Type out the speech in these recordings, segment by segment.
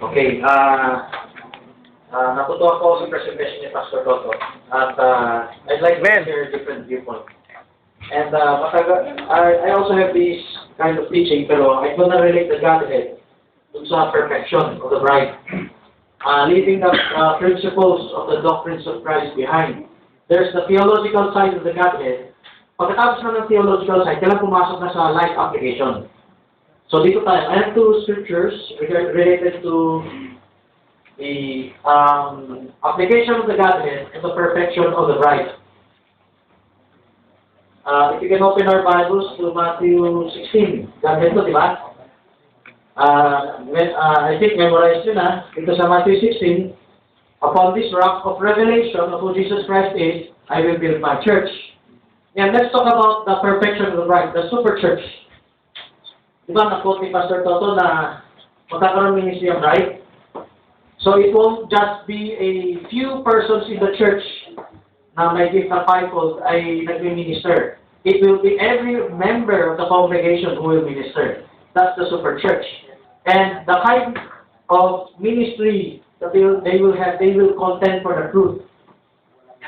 Okay, natutuwa ko sa presentation ni Pastor Toto at I'd like to share different viewpoints. And I also have this kind of teaching, pero I'm gonna relate the Godhead to sa perfection of the bride, leaving the principles of the doctrines of Christ behind. There's the theological side of the Godhead. Pagkatapos na ng theological side, kailan pumasok na sa life application. So dito tayo, I have two scriptures related to the application of the Godhead and the perfection of the bride. If you can open our Bibles to Matthew 16. Godhead to, di ba? I think memorize yun na. Dito sa Matthew 16, upon this rock of revelation of who Jesus Christ is, I will build my church. And let's talk about the perfection of the bride, the super church. Di ba, na-quote ni Pastor Toto na magkakaroon ministry ang bride? So it won't just be a few persons in the church na may gift na fivefold ay nag-minister. It will be every member of the congregation who will minister. That's the super church. And the kind of ministry that they will contend for the truth.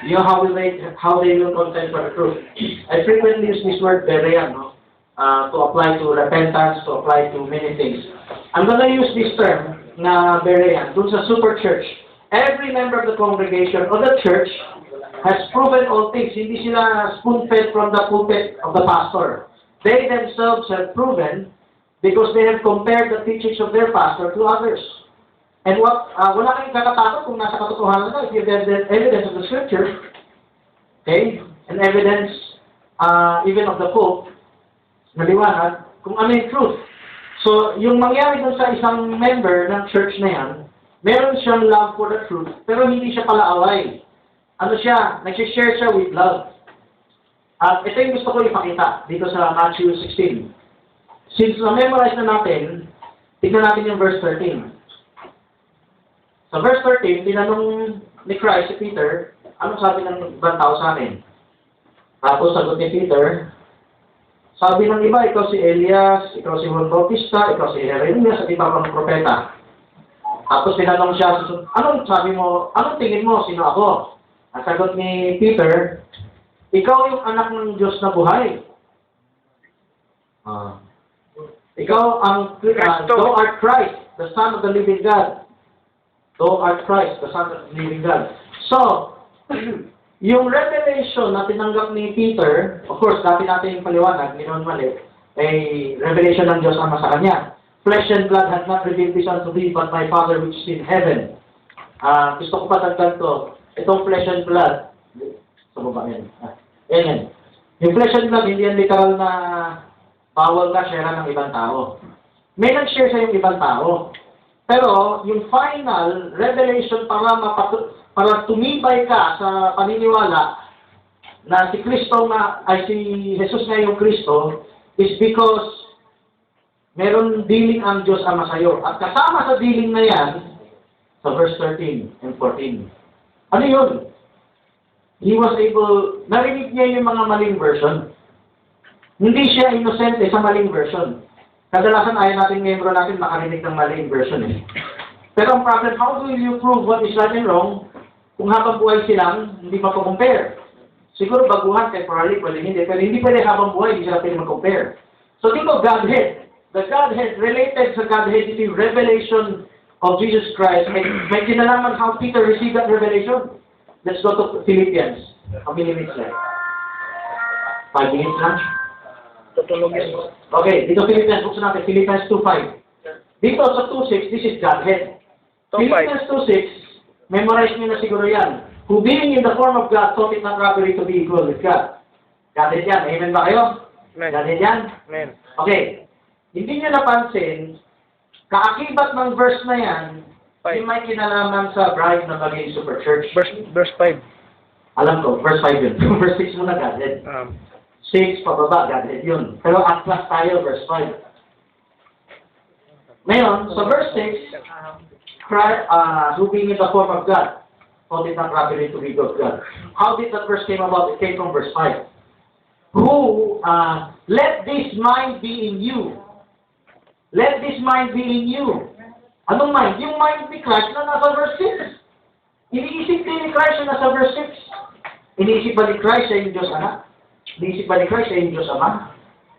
You know how they will contend for the truth. I frequently use this word berean, no? To apply to repentance, to apply to many things. I'm gonna use this term na berean dun sa super church. Every member of the congregation or the church has proven all things. Hindi sila spoon-fed from the pulpit of the pastor. They themselves have proven because they have compared the teachings of their pastor to others. And wala kayong kakatakot kung nasa katotohanan na if you have the evidence of the scripture, okay, and evidence even of the Pope, naliwanag kung ano yung truth. So, yung mangyari dun sa isang member ng church na yan, meron siyang love for the truth, pero hindi siya pala away. Ano siya? Nag-share siya with love. At ito yung gusto ko ipakita dito sa Matthew 16. Since na-memorize na natin, tignan natin yung verse 13. Sa verse 13, tinanong ni Christ si Peter, anong sabi ng ibang tao sa amin? Tapos sagot ni Peter, sabi ng iba, ikaw si Elias, ikaw si Juan Bautista, ikaw si Jeremias, at iba pang propeta. Tapos tinanong siya, anong sabi mo, anong tingin mo, sino ako? Ang sagot ni Peter, ikaw yung anak ng Diyos na buhay. Ikaw ang, thou art Christ, the Son of the living God. Thou art Christ, the Son of the living God. So, yung revelation na tinanggap ni Peter, of course, dati natin yung paliwanag, ginoon mali, ay revelation ng Diyos ama sa kanya. Flesh and blood has not revealed this unto thee, but my Father which is in heaven. Gusto ko patagdag to. Itong flesh and blood, sa baba yan. Ayan. Yung flesh and blood, hindi yan literal na bawal ka share ng ibang tao. May nag-share sa yung ibang tao. Pero, yung final revelation para tumibay ka sa paniniwala na si Kristo ay si Jesus na yung Kristo is because meron dealing ang Diyos Ama sa'yo. At kasama sa dealing na yan, sa verse 13 and 14. Ano yun? He was able, narinig niya yung mga maling version. Hindi siya innocent sa maling version. Kadalasan ayaw natin membro natin makarinig ng maling version eh. Pero ang problem, how do you prove what is right and wrong kung habang buhay silang hindi mapag-compare? Siguro baguhan, temporarily, pwede hindi. Pero hindi pwede habang buhay, hindi sila pwede mag-compare. So dito, Godhead. The Godhead, related sa Godhead, ito yung revelation of Jesus Christ. May kinalaman how Peter received that revelation. Let's go to Philippians. How many minutes left? 5 minutes lang? Okay, dito Philippians, buksan natin, Philippians 2.5. Dito sa 2.6, this is Godhead. Philippians 2.6, memorize nyo na siguro yan. Who being in the form of God, thought it not robbery to be equal with God. Godhead yan. Amen ba kayo? Amen. Godhead yan? Amen. Okay. Hindi nyo napansin, kaakibat ng verse na yan, yung may kinalaman sa bride na maging super church. Verse 5. Alam ko, verse 5 yun. Verse 6 muna Godhead. 6, pababa, Godhead yun. Pero at last tayo, verse 5. Ngayon, sa verse 6, who being in the form of God, thought it not robbery to be God. How did that verse came about? It came from verse 5. Who, let this mind be in you. Let this mind be in you. Anong mind? Yung mind ni Christ na nasa verse 6. Iniisip din ni Christ na nasa verse 6. Iniisip ba ni Christ siya yung Diyos Anak? Iniisip ba ni Christ siya yung Diyos Ama?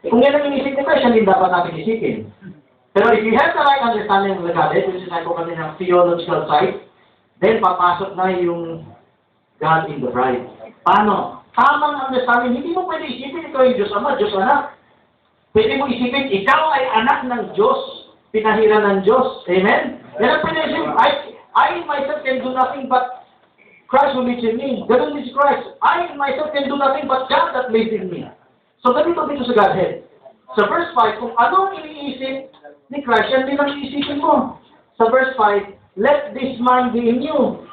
Kung yan ang iniisip ni Christ, hindi dapat natin isipin. Pero if you have the right understanding of the Godhead, which is like kung ng theological side, then papasok na yung God in the bride. Paano? Tamang understanding, hindi mo pwede isipin ikaw yung Diyos Ama, Diyos Anak. Pwede mo isipin, ikaw ay anak ng Diyos, pinahiran ng Diyos. Amen? Yan ang pwede isipin. I myself can do nothing but Christ who lives in me. Ganun din si Christ. I myself can do nothing but God that lives in me. So, ganito dito sa Godhead. Sa verse 5, kung anong iniisip ni Christ, yan din ang iisipin mo. Sa verse 5, let this mind be in you,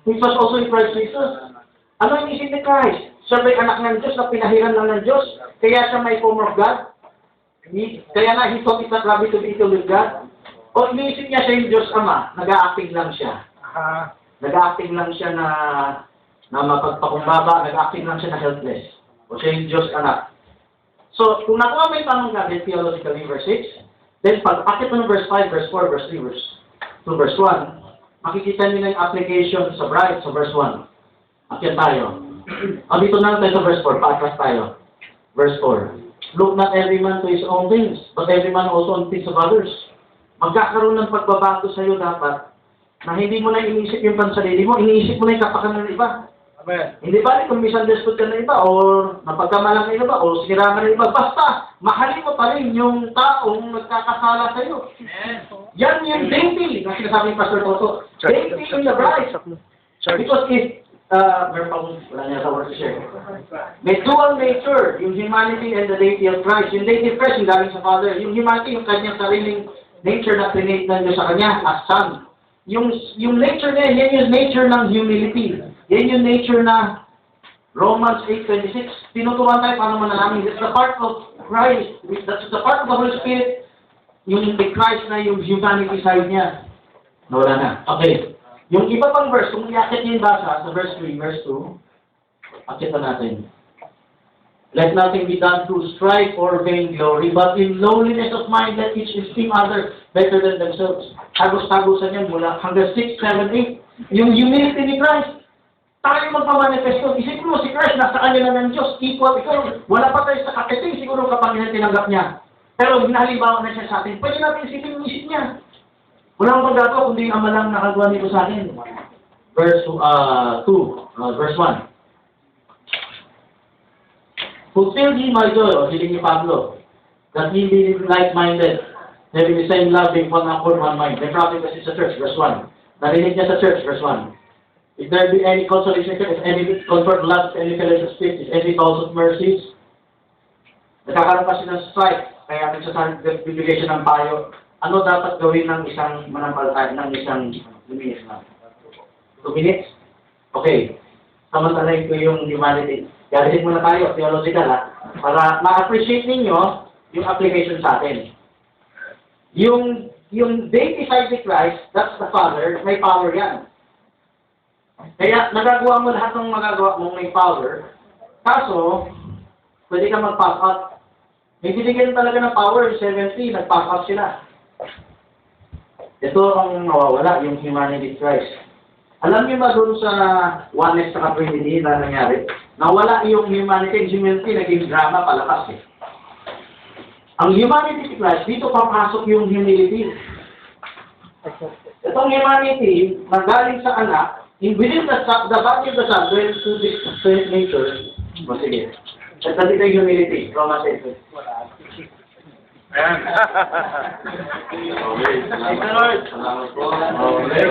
which was also in Christ Jesus. Ano iniisip ni Christ? Siya ba'y anak ng Diyos na pinahiran lang ng Diyos? Kaya siya may form of God? Kaya na, he thought it not robbery to be equal with God? O iniisip niya siya yung Diyos Ama, nag-a-acting lang siya. Nag-a-acting lang siya na mapagpakumbaba, nag-a-acting lang siya na helpless. O siya yung Diyos Anak. So, kung nakuha may tamang natin theologically, verse 6, then pag akit mo ng verse 5, verse 4, verse 3, verse 2, verse 1, makikita niyo na yung application sa bride sa verse 1. Akit tayo. O dito na tayo sa verse 4, paatras tayo. Verse 4. Look not every man to his own things, but every man also on things of others. Magkakaroon ng pagbabago sa iyo dapat na hindi mo na iniisip yung pansarili mo, iniisip mo na yung kapakanan ng iba. Amen. Hindi ba kung misunderstood ka ng iba, o napagkamalang ka ng iba, o sinira ka ng iba, basta mahalin mo pa rin yung taong nagkakasala sa iyo. Yan yung dating, na sinasabi ni Pastor Toto. Dating in the bride. Because if, wala niya sa word to share. May dual nature, yung humanity and the deity of Christ. Yung deity of Christ, yung galing sa Father. Yung humanity, yung kanyang sariling nature na trinate na Diyos sa kanya as Son. Yung nature niya, yan yung nature ng humility. Yan yung nature na Romans 8:26. Tinuturuan tayo paano manalangin. It's the part of Christ. That's the part of the Holy Spirit. Yung Christ na yung humanity side niya. Nawala na. Okay. Yung iba pang verse, kung iakit niyo yung basa sa verse 3, verse 2, akit na natin. Let nothing be done through strife or vainglory, but in lowliness of mind, let each esteem others better than themselves. Tagos-tagosan yan mula hanggang 6, 7, 8. Yung humility ni Christ, tayo magpamanifesto. Isipin mo, si Christ, nasa kanya na ng Diyos, equal, ikaw, wala pa tayo sa kapiting, siguro kapangyarihan tinanggap niya. Pero hinalimbawa na siya sa atin, pwede natin isipin yung isip niya. Wala akong magagawa, kundi yung ama lang nakagawa nito sa akin. Verse 2, verse 1. Fulfill ye my joy, o hiling ni Pablo, that ye be like-minded, having the same love, being one accord, one mind. May prophet kasi sa church, verse 1. Narinig niya sa church, verse 1. If there be any consolation, if any comfort, love, any fellowship of spirit, if any cause of mercies, nagkakaroon kasi ng strike, kaya nagsasabibigay siya ng payo. Ano dapat gawin ng isang manampalataya, ng isang luminis na? 2 minutes? Okay. Samantalahin ko yung humanity. Galitin muna tayo, theological para ma-appreciate ninyo yung application sa atin. Yung deity side ni Christ, that's the Father, may power yan. Kaya nagagawa mo lahat ng magagawa mong may power, kaso, pwede ka mag-pass out. May binigyan talaga ng power, 70, nag-pass out sila. Ito ang nawawala, yung humanity Christ. Alam niyo ba doon sa oneness sa Trinity na nangyari? Nawala yung humanity, naging drama palakas eh. Ang humanity si Christ, dito papasok yung humility. Itong humanity, nagaling sa anak, within the body of the Son, dwells to this spirit nature. O sige. At dito yung humility, Romans 8. Ayan. Okay. Salamat po. Okay.